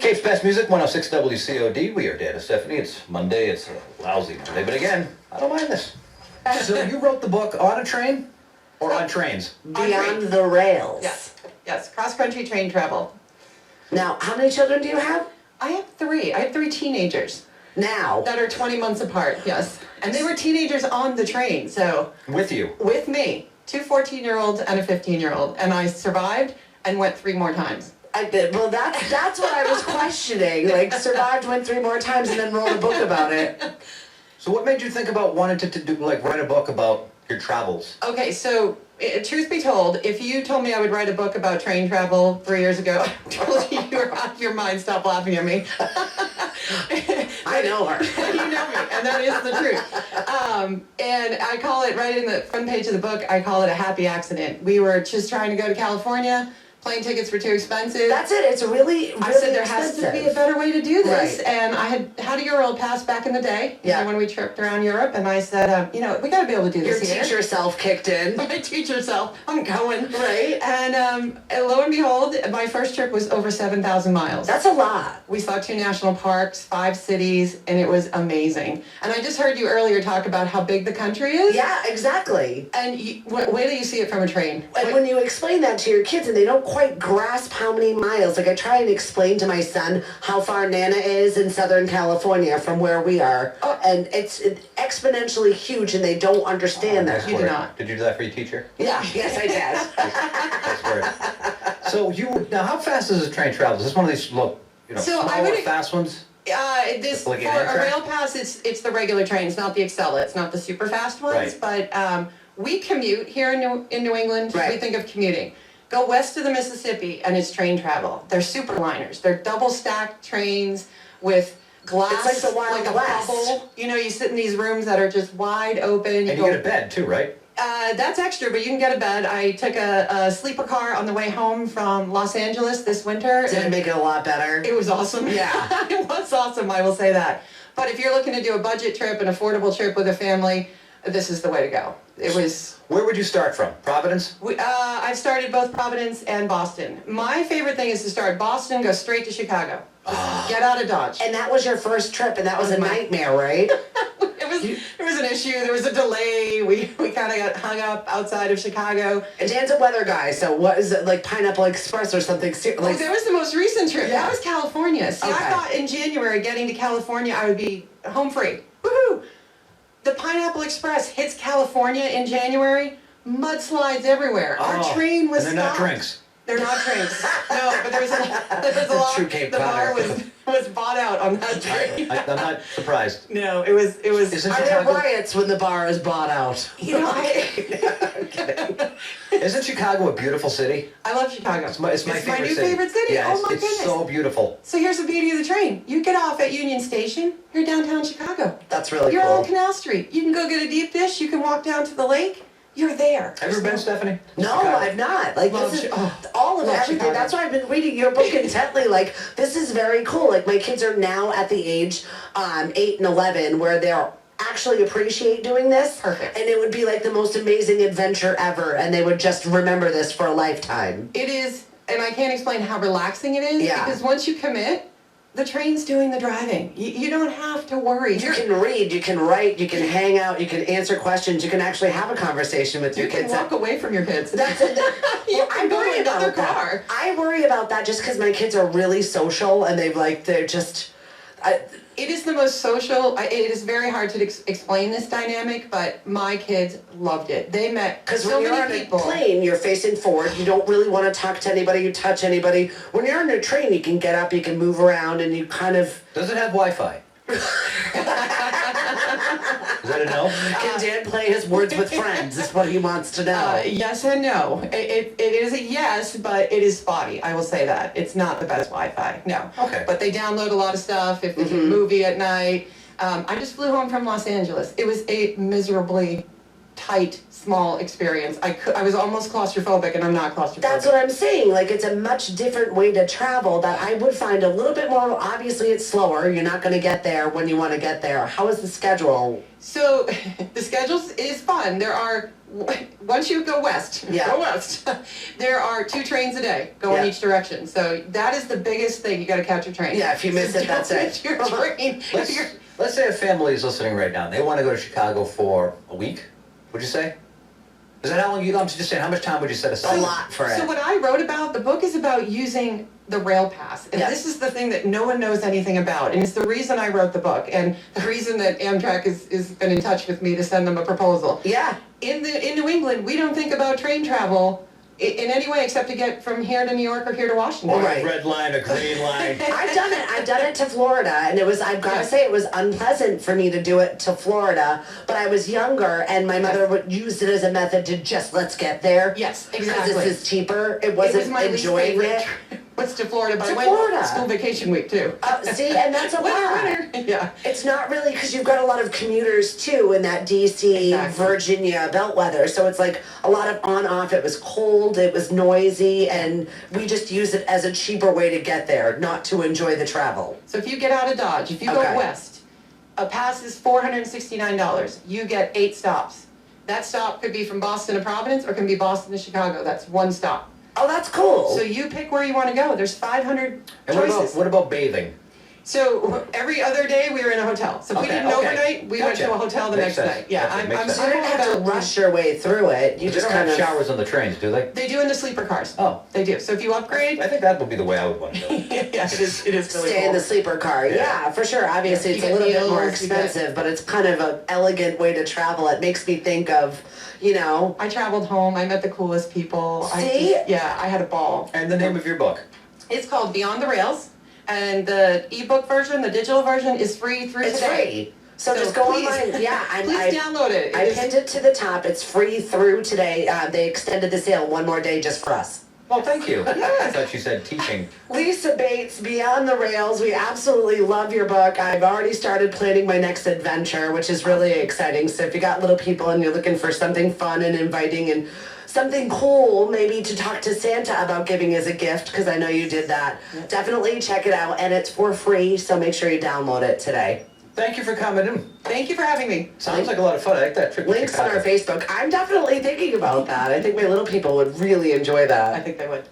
Cape's Best Music, 106 WCOD. We are Dan and Stephanie. It's Monday. It's a lousy Monday, but again, I don't mind this. So you wrote the book on a train or on trains? Beyond the Rails. Yes, cross-country train travel. Now, how many children do you have? I have three. I have three teenagers Now. that are 20 months apart, yes. And they were teenagers on the train, so. With you? With me. Two 14-year-olds and a 15-year-old. And I survived and went 3 more times. I did. Well, that's what I was questioning. Like, survived, went 3 more times, and then wrote a book about it. So what made you think about wanting to do, like, write a book about your travels? Okay, so truth be told, if you told me I would write a book about train travel 3 years ago, I told you you were out of your mind. Stop laughing at me. I know her. You know me, and that is the truth. And I call it, right in the front page of the book, I call it a happy accident. We were just trying to go to California. Plane tickets were too expensive. That's it. It's really, really I said there expensive. has to be a better way to do this. Right. And I had a Euro pass back in the day, you know, when we tripped around Europe. And I said, we got to be able to do Your this here. teacher self kicked in. My teacher self, I'm going. Right. And lo and behold, my first trip was over 7,000 miles. That's a lot. We saw 2 national parks, 5 cities, and it was amazing. And I just heard you earlier talk about how big the country is. Yeah, exactly. And wait till you see it from a train. And when you explain that to your kids and they don't quite grasp how many miles, like I try and explain to my son how far Nana is in Southern California from where we are, and it's exponentially huge and they don't understand that. You do not. Did you do that for your teacher? Yeah, yes I did. That's weird. So now how fast does a train travel? Is this one of these So smaller, I would- fast ones? This Like for an a Amtrak? rail pass, it's the regular trains, not the Acela. It's not the super fast ones. Right. But we commute here in New England. Right. We think of commuting. Go west of the Mississippi, and it's train travel. They're superliners. They're double stacked trains with glass, It's like the Wild a West. bubble. You know, you sit in these rooms that are just wide open. And you get a bed too, right? That's extra, but you can get a bed. I took a sleeper car on the way home from Los Angeles this winter. Did it make it a lot better? It was awesome. Yeah. It was awesome, I will say that. But if you're looking to do a budget trip, an affordable trip with a family, this is the way to go. It was... Where would you start from? Providence? I've started both Providence and Boston. My favorite thing is to start Boston, go straight to Chicago. Get out of Dodge. And that was your first trip, and that was a nightmare, right? There was an issue, there was a delay, we kind of got hung up outside of Chicago. And Dan's a weather guy, so what is it, like Pineapple Express or something? Like, That was the most recent trip. Yeah. That was California. See, Okay. I thought in January, getting to California, I would be home free. Woohoo! The Pineapple Express hits California in January, mudslides everywhere. Our train was and they're stopped. not drinks. They're not drinks. No, but there was a lot. True Cape The bar Codder. was bought out on that train. I'm not surprised. No, it was. Isn't are there Chicago, riots when the bar is bought out? You know, isn't Chicago a beautiful city? I love Chicago. It's my favorite new city. favorite city. Yeah, Oh my it's goodness. so beautiful. So here's the beauty of the train. You get off at Union Station, you're downtown Chicago. That's really You're cool. on Canal Street. You can go get a deep dish, you can walk down to the lake, you're there. Have you ever been, Stephanie? No, Chicago? I've not. Like, Love this is Chi- all of love everything. Chicago. That's why I've been reading your book intently. Like, this is very cool. Like, my kids are now at the age 8 and 11 where they're actually appreciate doing this. Perfect. And it would be like the most amazing adventure ever, and they would just remember this for a lifetime. It is, and I can't explain how relaxing it is, Yeah. because once you commit, the train's doing the driving. You don't have to worry. You can read, you can write, you can hang out, you can answer questions, you can actually have a conversation with your You can kids. walk away from your kids. That's it. You Well, can go to another car. I worry about that just because my kids are really social and they're just. It is the most social. It is very hard to explain this dynamic, but my kids loved it. They met Because so when you're on many a people. plane, you're facing forward. You don't really want to talk to anybody, you touch anybody. When you're on a train, you can get up, you can move around, and you kind of. Does it have Wi-Fi? Is that a no? Can Dan play his words with friends? Is what he wants to know. Yes and no. It is a yes, but it is spotty. I will say that. It's not the best Wi-Fi. No. Okay. But they download a lot of stuff. If there's a movie at night. I just flew home from Los Angeles. It was a miserably tight, small experience. I was almost claustrophobic, and I'm not claustrophobic. That's what I'm saying. Like, it's a much different way to travel that I would find a little bit more. Obviously, it's slower. You're not going to get there when you want to get there. How is the schedule? So the schedule is fun. There are once you go west, Yeah. go west, there are 2 trains a day going Yeah. each direction. So that is the biggest thing. You got to catch a train. Yeah, if you miss So it, that's don't it. miss your train. Let's say a family is listening right now. They want to go to Chicago for a week. Would you say? Is that how long you? I'm just saying. How much time would you set aside? A lot for So it. what I wrote about, the book is about using the rail pass. And Yeah. this is the thing that no one knows anything about. And it's the reason I wrote the book and the reason that Amtrak is been in touch with me to send them a proposal. Yeah. In New England, we don't think about train travel in any way except to get from here to New York or here to Washington. Or Right. a red line, a green line. I've done it. I've done it to Florida, and I've got to say, it was unpleasant for me to do it to Florida. But I was younger, and my mother would use it as a method to just let's get there. Yes, Because exactly. this is cheaper. It It was wasn't my least enjoying favorite it. trip was to Florida, but To I went Florida. school vacation week too. See, and that's a lot. Winner. Yeah. It's not really because you've got a lot of commuters too in that DC, Exactly. Virginia bellwether. So it's like a lot of on off. It was cold, it was noisy, and we just use it as a cheaper way to get there, not to enjoy the travel. So if you get out of Dodge, if you Okay. go west, a pass is $469. You get 8 stops. That stop could be from Boston to Providence or can be Boston to Chicago. That's 1 stop. Oh, that's cool. So you pick where you want to go. There's 500 And choices. what about bathing? So every other day we were in a hotel. So if we Okay, didn't okay. overnight, we went Gotcha. to a hotel the Makes next sense. night. Yeah, Gotcha. Makes I'm sense. So you don't have to rush your way through it. You They just don't kind have of. showers on the trains, do they? They do in the sleeper cars. Oh. They do. So if you upgrade, I think that would be the way I would want to go. yeah, it is really Stay in cool. the sleeper car. Yeah. Yeah, for sure. Obviously, Yeah, it's you a get little bit more meals, you get- expensive, but it's kind of an elegant way to travel. It makes me think of, I traveled home. I met the coolest people. See? I had a ball. And the name of your book? It's called Beyond the Rails, and the ebook version, the digital version, is free through it's today. free. So just go please- online. Yeah, Please download it. I It is- pinned it to the top. It's free through today. They extended the sale one more day just for us. Well, thank you. I thought you said teaching. Lisa Bates, Beyond the Rails. We absolutely love your book. I've already started planning my next adventure, which is really exciting. So if you got little people and you're looking for something fun and inviting and something cool, maybe to talk to Santa about giving as a gift, because I know you did that, definitely check it out. And it's for free, so make sure you download it today. Thank you for coming in. Thank you for having me. Sounds like a lot of fun. I like that trip to Links on Chicago. our Facebook. I'm definitely thinking about that. I think my little people would really enjoy I that. think they would.